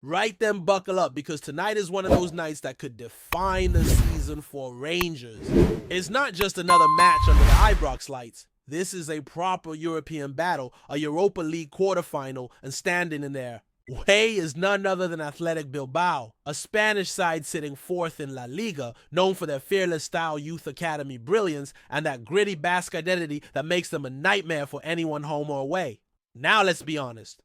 Right then, buckle up, because tonight is one of those nights that could define the season for Rangers. It's not just another match under the Ibrox lights. This is a proper European battle, a Europa League quarterfinal, and standing in there way is none other than Athletic Bilbao, a Spanish side sitting fourth in La Liga, known for their fearless style youth academy brilliance and that gritty Basque identity that makes them a nightmare for anyone home or away. Now let's be honest.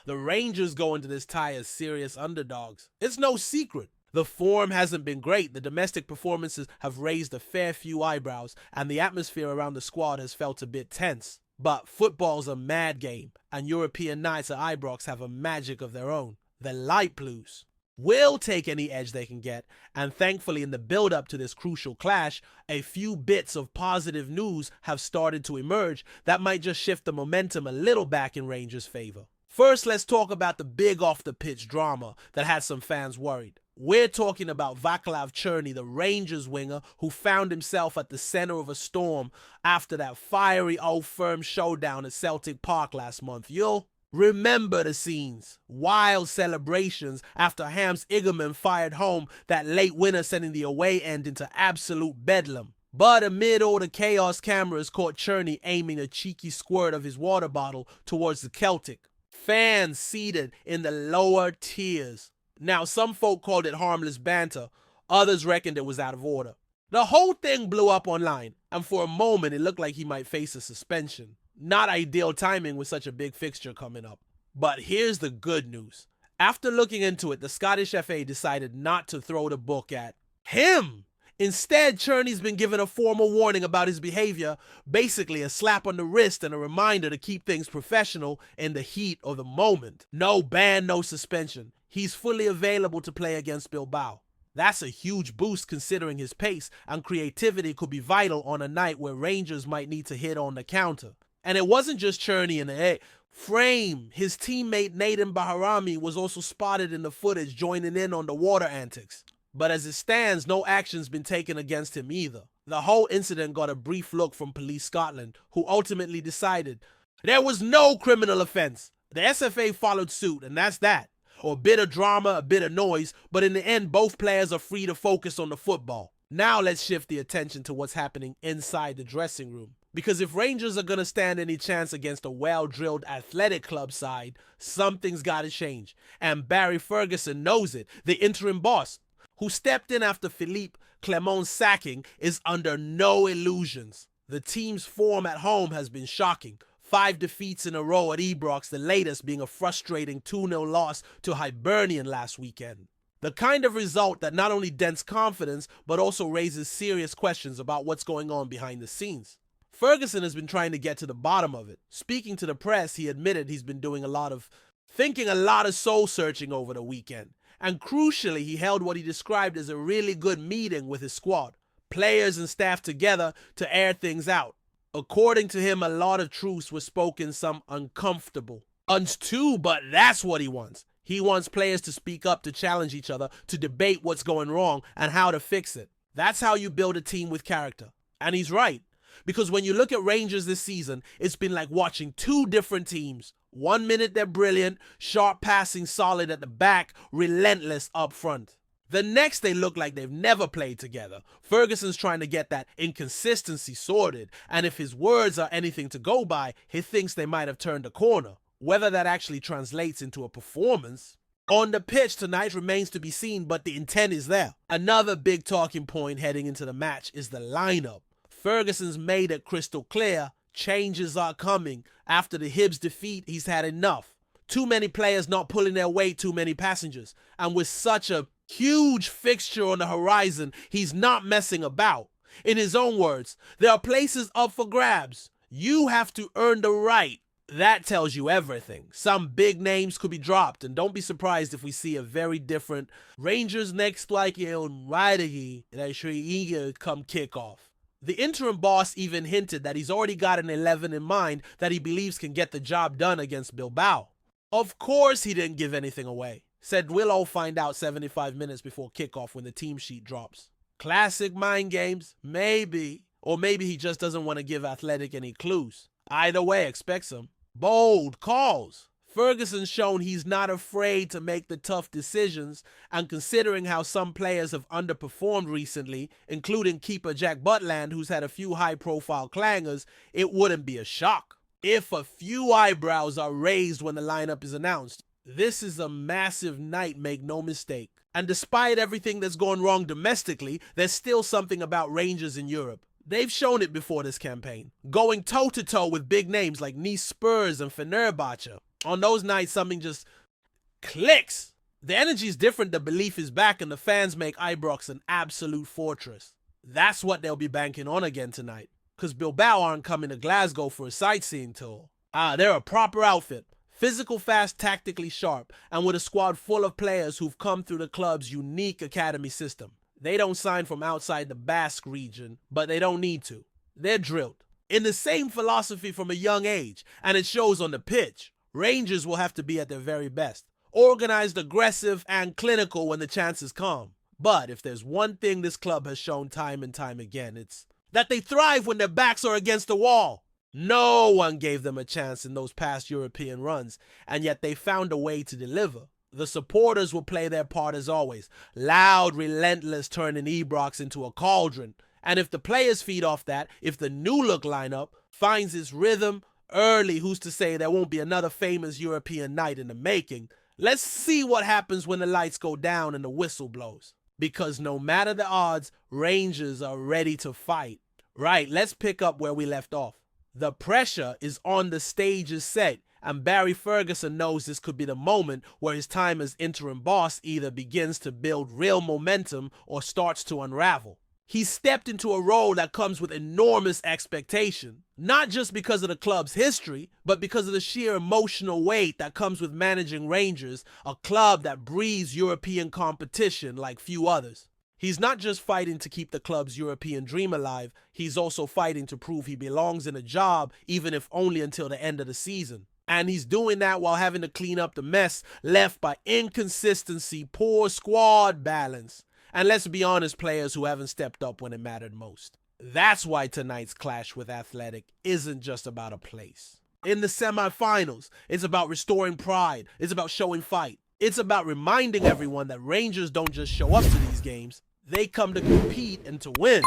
The Rangers go into this tie as serious underdogs. It's no secret. The form hasn't been great, the domestic performances have raised a fair few eyebrows, and the atmosphere around the squad has felt a bit tense. But football's a mad game, and European nights at Ibrox have a magic of their own. The light blues will take any edge they can get, and thankfully in the build-up to this crucial clash, a few bits of positive news have started to emerge that might just shift the momentum a little back in Rangers' favor. First, let's talk about the big off-the-pitch drama that had some fans worried. We're talking about Vaklav Churnney, the Rangers winger who found himself at the center of a storm after that fiery old firm showdown at Celtic Park last month. You'll remember the scenes. Wild celebrations after Hams Igerman fired home that late winner, sending the away end into absolute bedlam. But amid all the chaos, cameras caught Churnney aiming a cheeky squirt of his water bottle towards the Celtic. Fans seated in the lower tiers. Now, some folk called it harmless banter, others reckoned it was out of order. The whole thing blew up online, and for a moment it looked like he might face a suspension. Not ideal timing with such a big fixture coming up. But here's the good news. After looking into it, the Scottish FA decided not to throw the book at him. Instead, Churnney's been given a formal warning about his behavior, basically a slap on the wrist and a reminder to keep things professional in the heat of the moment. No ban, no suspension. He's fully available to play against Bilbao. That's a huge boost considering his pace and creativity could be vital on a night where Rangers might need to hit on the counter. And it wasn't just Churnney in the frame. His teammate Naden Bahrami was also spotted in the footage joining in on the water antics. But as it stands, no action's been taken against him either. The whole incident got a brief look from Police Scotland, who ultimately decided there was no criminal offense. The SFA followed suit, and that's that. Or a bit of drama, a bit of noise, but in the end, both players are free to focus on the football. Now let's shift the attention to what's happening inside the dressing room. Because if Rangers are going to stand any chance against a well-drilled athletic club side, something's got to change. And Barry Ferguson knows it, the interim boss, who stepped in after Philippe Clement's sacking, is under no illusions. The team's form at home has been shocking. 5 defeats in a row at Ibrox, the latest being a frustrating 2-0 loss to Hibernian last weekend. The kind of result that not only dents confidence, but also raises serious questions about what's going on behind the scenes. Ferguson has been trying to get to the bottom of it. Speaking to the press, he admitted he's been doing a lot of soul searching over the weekend. And crucially, he held what he described as a really good meeting with his squad, players and staff together to air things out. According to him, a lot of truths were spoken, some uncomfortable ones too, but that's what he wants. He wants players to speak up, to challenge each other, to debate what's going wrong and how to fix it. That's how you build a team with character. And he's right, because when you look at Rangers this season, it's been like watching two different teams. 1 minute they're brilliant, sharp passing, solid at the back, relentless up front. The next they look like they've never played together. Ferguson's trying to get that inconsistency sorted, and if his words are anything to go by, he thinks they might have turned a corner. Whether that actually translates into a performance on the pitch tonight remains to be seen, but the intent is there. Another big talking point heading into the match is the lineup. Ferguson's made it crystal clear changes are coming. After the Hibs defeat, he's had enough. Too many players not pulling their weight, too many passengers. And with such a huge fixture on the horizon, he's not messing about. In his own words, there are places up for grabs. You have to earn the right. That tells you everything. Some big names could be dropped, and don't be surprised if we see a very different Rangers next like on Friday that should eager come kickoff. The interim boss even hinted that he's already got an 11 in mind that he believes can get the job done against Bilbao. Of course he didn't give anything away. Said we'll all find out 75 minutes before kickoff when the team sheet drops. Classic mind games, maybe. Or maybe he just doesn't want to give Athletic any clues. Either way, expect some bold calls. Ferguson's shown he's not afraid to make the tough decisions, and considering how some players have underperformed recently, including keeper Jack Butland, who's had a few high-profile clangers, it wouldn't be a shock if a few eyebrows are raised when the lineup is announced. This is a massive night, make no mistake. And despite everything that's gone wrong domestically, there's still something about Rangers in Europe. They've shown it before this campaign, going toe-to-toe with big names like Nice Spurs and Fenerbahce. On those nights, something just clicks. The energy is different, the belief is back, and the fans make Ibrox an absolute fortress. That's what they'll be banking on again tonight, because Bilbao aren't coming to Glasgow for a sightseeing tour. They're a proper outfit. Physical, fast, tactically sharp, and with a squad full of players who've come through the club's unique academy system. They don't sign from outside the Basque region, but they don't need to. They're drilled in the same philosophy from a young age, and it shows on the pitch. Rangers will have to be at their very best, organized, aggressive, and clinical when the chances come. But if there's one thing this club has shown time and time again, it's that they thrive when their backs are against the wall. No one gave them a chance in those past European runs, and yet they found a way to deliver. The supporters will play their part as always, loud, relentless, turning Ibrox into a cauldron. And if the players feed off that, if the new-look lineup finds its rhythm early, who's to say there won't be another famous European night in the making? Let's see what happens when the lights go down and the whistle blows. Because no matter the odds, Rangers are ready to fight. Right, let's pick up where we left off. The pressure is on, the stage is set, and Barry Ferguson knows this could be the moment where his time as interim boss either begins to build real momentum or starts to unravel. He's stepped into a role that comes with enormous expectation, not just because of the club's history, but because of the sheer emotional weight that comes with managing Rangers, a club that breathes European competition like few others. He's not just fighting to keep the club's European dream alive, he's also fighting to prove he belongs in a job, even if only until the end of the season. And he's doing that while having to clean up the mess left by inconsistency, poor squad balance, and let's be honest, players who haven't stepped up when it mattered most. That's why tonight's clash with Athletic isn't just about a place. In the semi-finals, it's about restoring pride, it's about showing fight. It's about reminding everyone that Rangers don't just show up to these games, they come to compete and to win.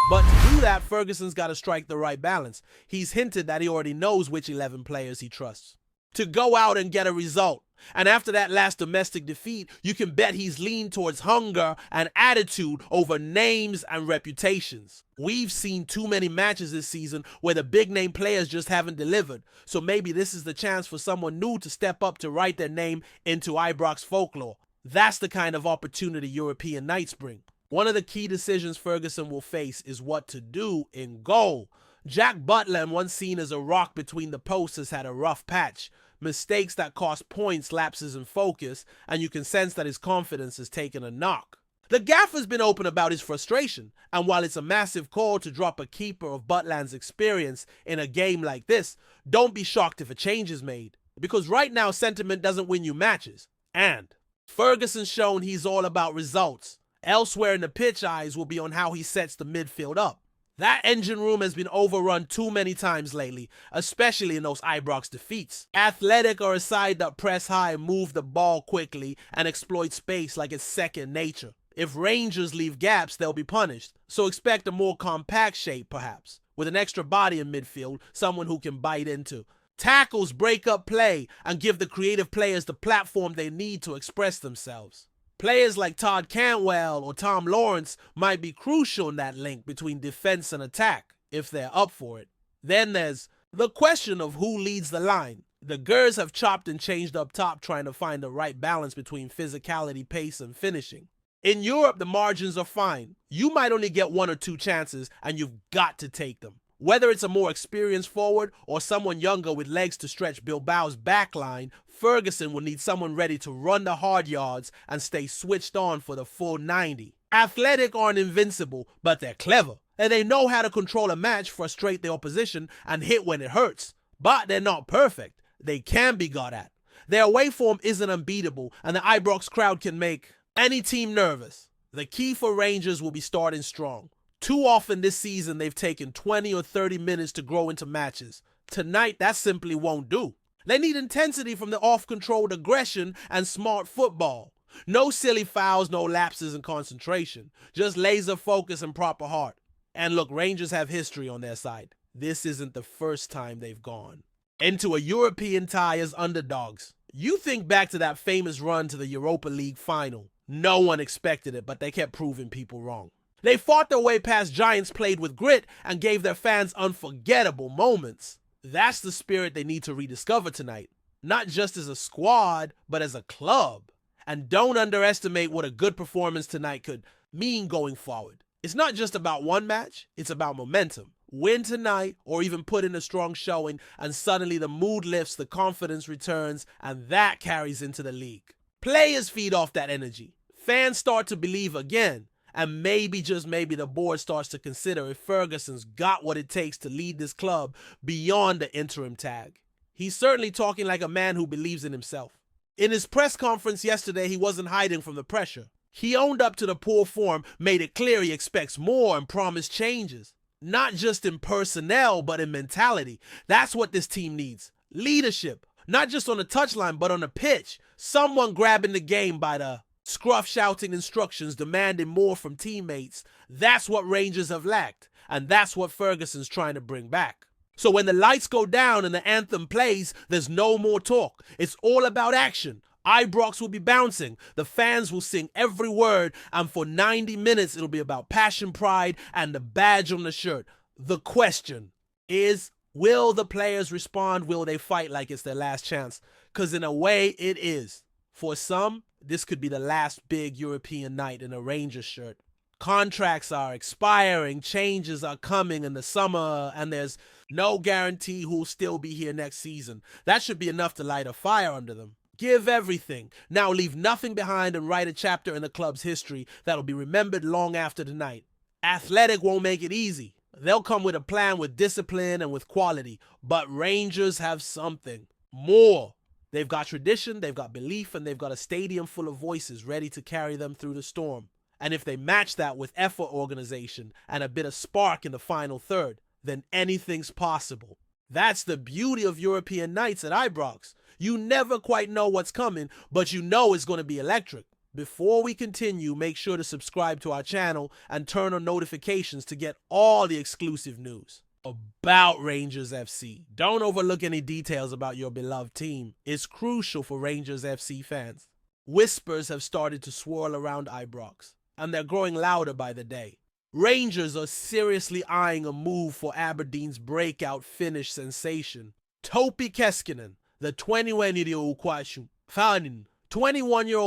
But to do that, Ferguson's got to strike the right balance. He's hinted that he already knows which 11 players he trusts to go out and get a result. And after that last domestic defeat, you can bet he's leaned towards hunger and attitude over names and reputations. We've seen too many matches this season where the big-name players just haven't delivered, so maybe this is the chance for someone new to step up to write their name into Ibrox folklore. That's the kind of opportunity European nights bring. One of the key decisions Ferguson will face is what to do in goal. Jack Butland, once seen as a rock between the posts, has had a rough patch. Mistakes that cost points, lapses in focus, and you can sense that his confidence has taken a knock. The gaffer's been open about his frustration, and while it's a massive call to drop a keeper of Butland's experience in a game like this, don't be shocked if a change is made. Because right now, sentiment doesn't win you matches. And Ferguson's shown he's all about results. Elsewhere in the pitch, eyes will be on how he sets the midfield up. That engine room has been overrun too many times lately, especially in those Ibrox defeats. Athletic are a side that press high, move the ball quickly, and exploit space like it's second nature. If Rangers leave gaps, they'll be punished, so expect a more compact shape perhaps, with an extra body in midfield, someone who can bite into. Tackles break up play and give the creative players the platform they need to express themselves. Players like Todd Cantwell or Tom Lawrence might be crucial in that link between defense and attack, if they're up for it. Then there's the question of who leads the line. The Gers have chopped and changed up top, trying to find the right balance between physicality, pace, and finishing. In Europe, the margins are fine. You might only get 1 or 2 chances, and you've got to take them. Whether it's a more experienced forward or someone younger with legs to stretch Bilbao's backline, Ferguson will need someone ready to run the hard yards and stay switched on for the full 90. Athletic aren't invincible, but they're clever, and they know how to control a match, frustrate the opposition, and hit when it hurts. But they're not perfect. They can be got at. Their away form isn't unbeatable, and the Ibrox crowd can make any team nervous. The key for Rangers will be starting strong. Too often this season they've taken 20 or 30 minutes to grow into matches. Tonight that simply won't do. They need intensity from the off-controlled aggression and smart football. No silly fouls, no lapses in concentration. Just laser focus and proper heart. And look, Rangers have history on their side. This isn't the first time they've gone into a European tie as underdogs. You think back to that famous run to the Europa League final. No one expected it, but they kept proving people wrong. They fought their way past giants, played with grit, and gave their fans unforgettable moments. That's the spirit they need to rediscover tonight. Not just as a squad, but as a club. And don't underestimate what a good performance tonight could mean going forward. It's not just about one match, it's about momentum. Win tonight, or even put in a strong showing, and suddenly the mood lifts, the confidence returns, and that carries into the league. Players feed off that energy. Fans start to believe again. And maybe, just maybe, the board starts to consider if Ferguson's got what it takes to lead this club beyond the interim tag. He's certainly talking like a man who believes in himself. In his press conference yesterday, he wasn't hiding from the pressure. He owned up to the poor form, made it clear he expects more, and promised changes. Not just in personnel, but in mentality. That's what this team needs. Leadership. Not just on the touchline, but on the pitch. Someone grabbing the game by the scruff, shouting instructions, demanding more from teammates. That's what Rangers have lacked, and that's what Ferguson's trying to bring back. So when the lights go down and the anthem plays, there's no more talk. It's all about action. Ibrox will be bouncing, the fans will sing every word, and for 90 minutes it'll be about passion, pride, and the badge on the shirt. The question is, will the players respond? Will they fight like it's their last chance? Because in a way, it is. For some, this could be the last big European night in a Rangers shirt. Contracts are expiring, changes are coming in the summer, and there's no guarantee who'll still be here next season. That should be enough to light a fire under them. Give everything. Now leave nothing behind and write a chapter in the club's history that'll be remembered long after tonight. Athletic won't make it easy. They'll come with a plan, with discipline and with quality. But Rangers have something more. They've got tradition, they've got belief, and they've got a stadium full of voices ready to carry them through the storm. And if they match that with effort, organization, and a bit of spark in the final third, then anything's possible. That's the beauty of European nights at Ibrox. You never quite know what's coming, but you know it's going to be electric. Before we continue, make sure to subscribe to our channel and turn on notifications to get all the exclusive news about Rangers FC. Don't overlook any details about your beloved team. It's crucial for Rangers FC fans. Whispers have started to swirl around Ibrox, and they're growing louder by the day. Rangers are seriously eyeing a move for Aberdeen's breakout Finnish sensation, Topi Keskinan. The 21-year-old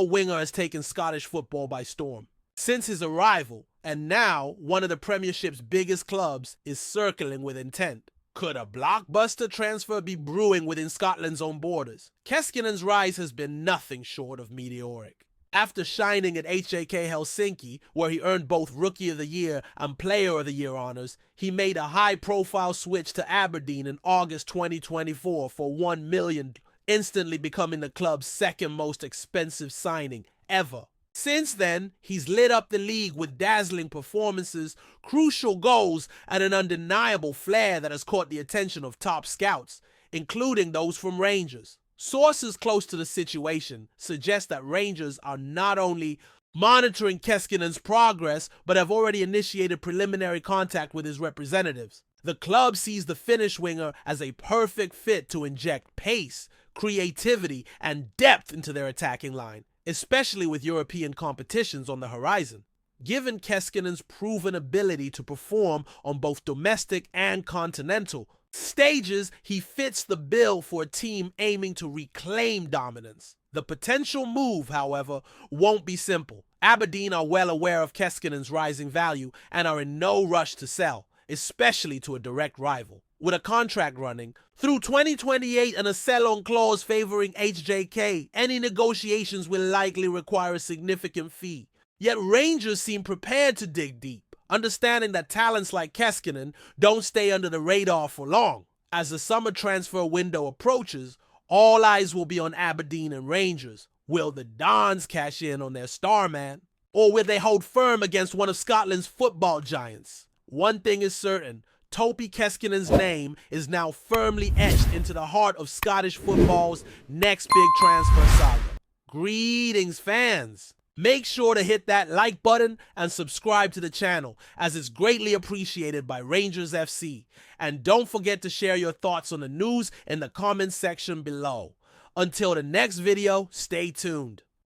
winger has taken Scottish football by storm. Since his arrival, and now one of the Premiership's biggest clubs is circling with intent. Could a blockbuster transfer be brewing within Scotland's own borders? Keskinen's rise has been nothing short of meteoric. After shining at HJK Helsinki, where he earned both Rookie of the Year and Player of the Year honors, he made a high-profile switch to Aberdeen in August 2024 for $1 million, instantly becoming the club's second most expensive signing ever. Since then, he's lit up the league with dazzling performances, crucial goals, and an undeniable flair that has caught the attention of top scouts, including those from Rangers. Sources close to the situation suggest that Rangers are not only monitoring Keskinen's progress, but have already initiated preliminary contact with his representatives. The club sees the Finnish winger as a perfect fit to inject pace, creativity, and depth into their attacking line, especially with European competitions on the horizon. Given Keskinen's proven ability to perform on both domestic and continental stages, he fits the bill for a team aiming to reclaim dominance. The potential move, however, won't be simple. Aberdeen are well aware of Keskinen's rising value and are in no rush to sell, especially to a direct rival. With a contract running through 2028 and a sell-on clause favoring HJK, any negotiations will likely require a significant fee. Yet Rangers seem prepared to dig deep, understanding that talents like Keskinen don't stay under the radar for long. As the summer transfer window approaches, all eyes will be on Aberdeen and Rangers. Will the Dons cash in on their star man? Or will they hold firm against one of Scotland's football giants? One thing is certain, Topi Keskinen's name is now firmly etched into the heart of Scottish football's next big transfer saga. Greetings, fans! Make sure to hit that like button and subscribe to the channel, as it's greatly appreciated by Rangers FC. And don't forget to share your thoughts on the news in the comments section below. Until the next video, stay tuned.